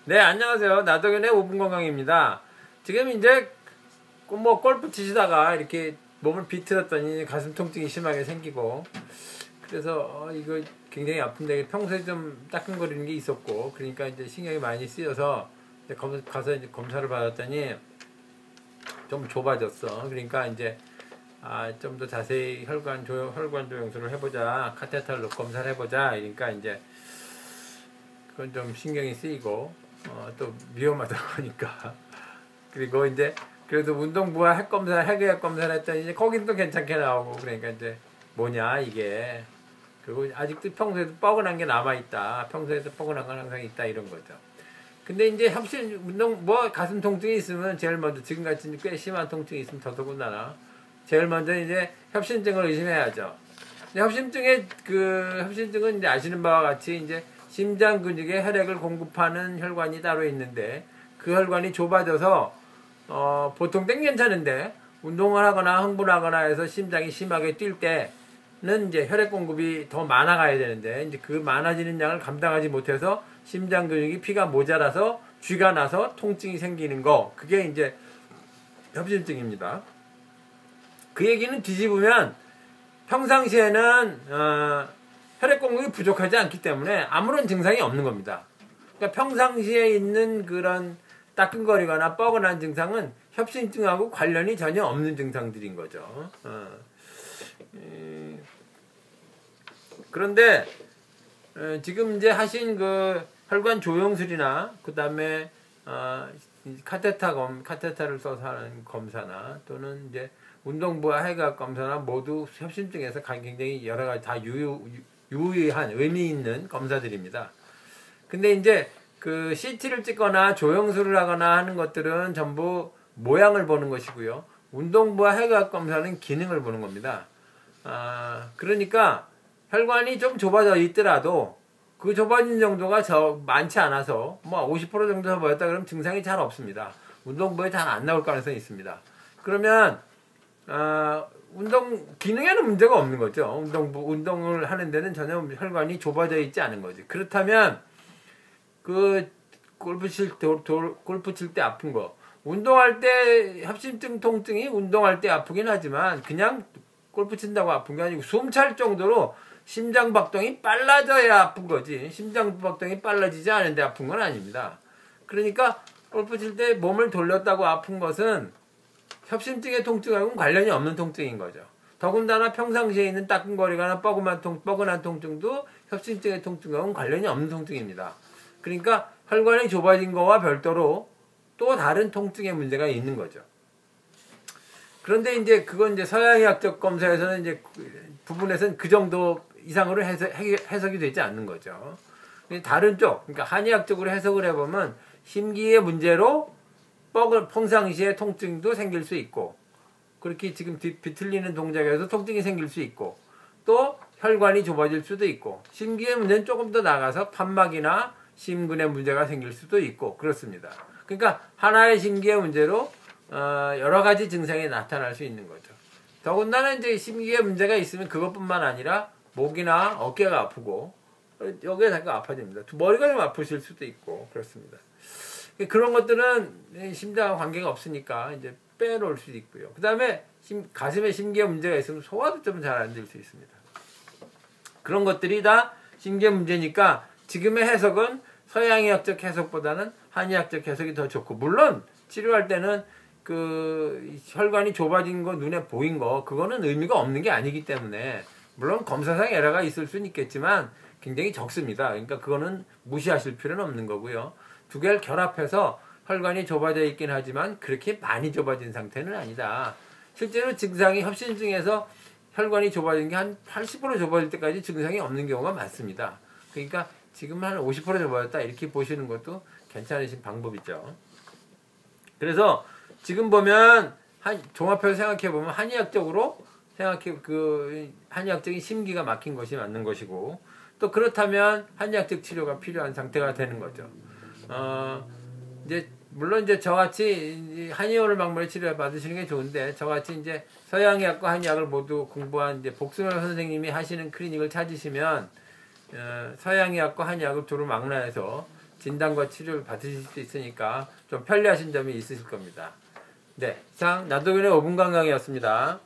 네, 안녕하세요. 나덕현의 5분 건강입니다. 지금 이제 뭐 골프 치시다가 이렇게 몸을 비틀었더니 가슴 통증이 심하게 생기고, 그래서 이거 굉장히 아픈데 평소에 좀 따끔거리는 게 있었고, 그러니까 이제 신경이 많이 쓰여서 이제 가서 이제 검사를 받았더니 좀 좁아졌어. 그러니까 이제 좀 더 자세히 혈관 조영술을 해보자, 카테터를 넣고 검사를 해보자. 그러니까 이제 그건 좀 신경이 쓰이고 또 위험하다고 하니까. 그리고 이제 그래도 운동부와 핵의학 검사를 했더니 이제 거긴 또 괜찮게 나오고, 그러니까 이제 뭐냐 이게. 그리고 아직도 평소에도 뻐근한 게 남아있다, 평소에도 뻐근한 건 항상 있다, 이런 거죠. 근데 이제 가슴 통증이 있으면 제일 먼저, 지금같이 꽤 심한 통증이 있으면 더더군다나 제일 먼저 이제 협심증을 의심해야죠. 협심증은 이제 아시는 바와 같이 이제 심장 근육에 혈액을 공급하는 혈관이 따로 있는데, 그 혈관이 좁아져서 보통 땐 괜찮은데 운동을 하거나 흥분하거나 해서 심장이 심하게 뛸 때는 이제 혈액 공급이 더 많아가야 되는데, 이제 그 많아지는 양을 감당하지 못해서 심장 근육이 피가 모자라서 쥐가 나서 통증이 생기는 거, 그게 이제 협심증입니다. 그 얘기는 뒤집으면 평상시에는 혈액 공급이 부족하지 않기 때문에 아무런 증상이 없는 겁니다. 그러니까 평상시에 있는 그런 따끔거리거나 뻐근한 증상은 협심증하고 관련이 전혀 없는 증상들인 거죠. 그런데 지금 이제 하신 그 혈관 조영술이나 그 다음에 카테터를 써서 하는 검사나 또는 이제 운동부와 핵의학 검사나 모두 협심증에서 굉장히 여러 가지 다 유의한 의미 있는 검사들입니다. 근데 이제 그 CT를 찍거나 조영술을 하거나 하는 것들은 전부 모양을 보는 것이고요. 운동부와 핵의학 검사는 기능을 보는 겁니다. 그러니까 혈관이 좀 좁아져 있더라도 그 좁아진 정도가 많지 않아서 뭐 50% 정도 좁아졌다 그러면 증상이 잘 없습니다. 운동부에 잘 안 나올 가능성이 있습니다. 그러면 운동 기능에는 문제가 없는 거죠. 운동을 하는 데는 전혀 혈관이 좁아져 있지 않은 거지. 그렇다면 그 골프 칠 때 아픈 거, 운동할 때 협심증 통증이 운동할 때 아프긴 하지만 그냥 골프 친다고 아픈 게 아니고 숨 찰 정도로 심장 박동이 빨라져야 아픈 거지, 심장 박동이 빨라지지 않은데 아픈 건 아닙니다. 그러니까 골프 칠 때 몸을 돌렸다고 아픈 것은 협심증의 통증하고는 관련이 없는 통증인 거죠. 더군다나 평상시에 있는 따끔거리거나 뻐근한 통증도 협심증의 통증하고는 관련이 없는 통증입니다. 그러니까 혈관이 좁아진 거와 별도로 또 다른 통증의 문제가 있는 거죠. 그런데 이제 그건 이제 서양의학적 검사에서는 이제 부분에서는 그 정도 이상으로 해석이 되지 않는 거죠. 다른 쪽, 그러니까 한의학적으로 해석을 해보면 심기의 문제로 평상시에 통증도 생길 수 있고, 그렇게 지금 비틀리는 동작에서 통증이 생길 수 있고, 또 혈관이 좁아질 수도 있고, 심기의 문제는 조금 더 나가서 판막이나 심근의 문제가 생길 수도 있고 그렇습니다. 그러니까 하나의 심기의 문제로 여러 가지 증상이 나타날 수 있는 거죠. 더군다나 이제 심기의 문제가 있으면 그것뿐만 아니라 목이나 어깨가 아프고 여기에 잠깐 아파집니다. 머리가 좀 아프실 수도 있고 그렇습니다. 그런 것들은 심장과 관계가 없으니까 이제 빼놓을 수도 있고요. 그 다음에 가슴에 심기의 문제가 있으면 소화도 좀 잘 안 될 수 있습니다. 그런 것들이 다 심기의 문제니까 지금의 해석은 서양의학적 해석보다는 한의학적 해석이 더 좋고, 물론 치료할 때는 그 혈관이 좁아진 거, 눈에 보인 거, 그거는 의미가 없는 게 아니기 때문에, 물론 검사상 에러가 있을 수는 있겠지만 굉장히 적습니다. 그러니까 그거는 무시하실 필요는 없는 거고요. 두 개를 결합해서 혈관이 좁아져 있긴 하지만 그렇게 많이 좁아진 상태는 아니다. 실제로 증상이 협심증에서 혈관이 좁아진 게 한 80% 좁아질 때까지 증상이 없는 경우가 많습니다. 그러니까 지금 한 50% 좁아졌다 이렇게 보시는 것도 괜찮으신 방법이죠. 그래서 지금 보면 종합해서 생각해 보면 한의학적인 심기가 막힌 것이 맞는 것이고, 또 그렇다면 한의학적 치료가 필요한 상태가 되는 거죠. 이제 물론 이제 저같이 한의원을 방문해 치료를 받으시는 게 좋은데, 저같이 이제 서양의학과 한의학을 모두 공부한 이제 복승열 선생님이 하시는 클리닉을 찾으시면 서양의학과 한의학을 두루 망라해서 진단과 치료를 받으실 수 있으니까 좀 편리하신 점이 있으실 겁니다. 네, 이상 나도근의 5분 건강이었습니다.